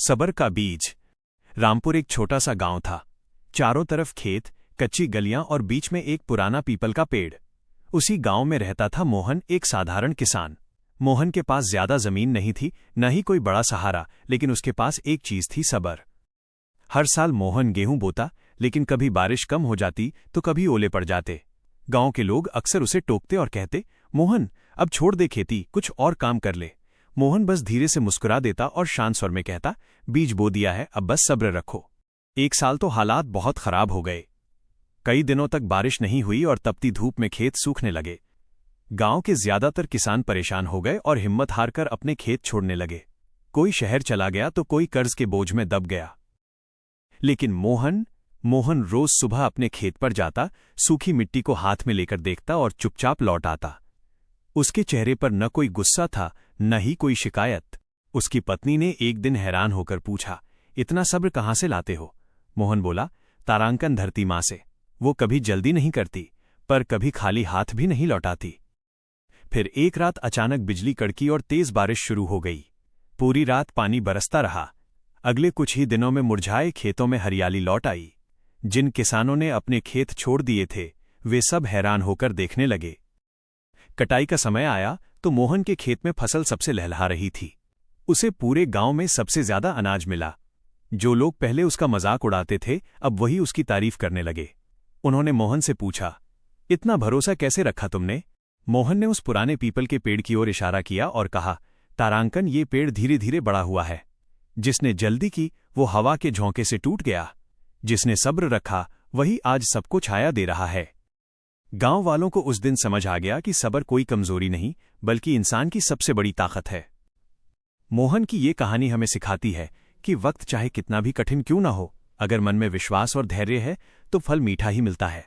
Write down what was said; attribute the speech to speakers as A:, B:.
A: सबर का बीज। रामपुर एक छोटा सा गांव था। चारों तरफ खेत, कच्ची गलियां और बीच में एक पुराना पीपल का पेड़। उसी गांव में रहता था मोहन, एक साधारण किसान। मोहन के पास ज्यादा जमीन नहीं थी, न ही कोई बड़ा सहारा, लेकिन उसके पास एक चीज थी, सबर। हर साल मोहन गेहूं बोता, लेकिन कभी बारिश कम हो जाती तो कभी ओले पड़ जाते। गांव के लोग अक्सर उसे टोकते और कहते, मोहन अब छोड़ दे खेती, कुछ और काम कर ले। मोहन बस धीरे से मुस्कुरा देता और शांत स्वर में कहता, बीज बो दिया है, अब बस सब्र रखो। एक साल तो हालात बहुत खराब हो गए। कई दिनों तक बारिश नहीं हुई और तपती धूप में खेत सूखने लगे। गांव के ज्यादातर किसान परेशान हो गए और हिम्मत हारकर अपने खेत छोड़ने लगे। कोई शहर चला गया तो कोई कर्ज के बोझ में दब गया। लेकिन मोहन रोज सुबह अपने खेत पर जाता, सूखी मिट्टी को हाथ में लेकर देखता और चुपचाप लौट आता। उसके चेहरे पर न कोई गुस्सा था, न ही कोई शिकायत। उसकी पत्नी ने एक दिन हैरान होकर पूछा, इतना सब्र कहाँ से लाते हो? मोहन बोला, तारांकन धरती मां से। वो कभी जल्दी नहीं करती, पर कभी खाली हाथ भी नहीं लौटाती। फिर एक रात अचानक बिजली कड़की और तेज बारिश शुरू हो गई। पूरी रात पानी बरसता रहा। अगले कुछ ही दिनों में मुरझाए खेतों में हरियाली लौट आई। जिन किसानों ने अपने खेत छोड़ दिए थे, वे सब हैरान होकर देखने लगे। कटाई का समय आया तो मोहन के खेत में फसल सबसे लहलहा रही थी। उसे पूरे गांव में सबसे ज्यादा अनाज मिला। जो लोग पहले उसका मजाक उड़ाते थे, अब वही उसकी तारीफ करने लगे। उन्होंने मोहन से पूछा, इतना भरोसा कैसे रखा तुमने? मोहन ने उस पुराने पीपल के पेड़ की ओर इशारा किया और कहा, तारांकन, ये पेड़ धीरे धीरे बड़ा हुआ है। जिसने जल्दी की वो हवा के झोंके से टूट गया। जिसने सब्र रखा वही आज सबको छाया दे रहा है। गांव वालों को उस दिन समझ आ गया कि सब्र कोई कमजोरी नहीं, बल्कि इंसान की सबसे बड़ी ताकत है। मोहन की ये कहानी हमें सिखाती है कि वक्त चाहे कितना भी कठिन क्यों ना हो, अगर मन में विश्वास और धैर्य है तो फल मीठा ही मिलता है।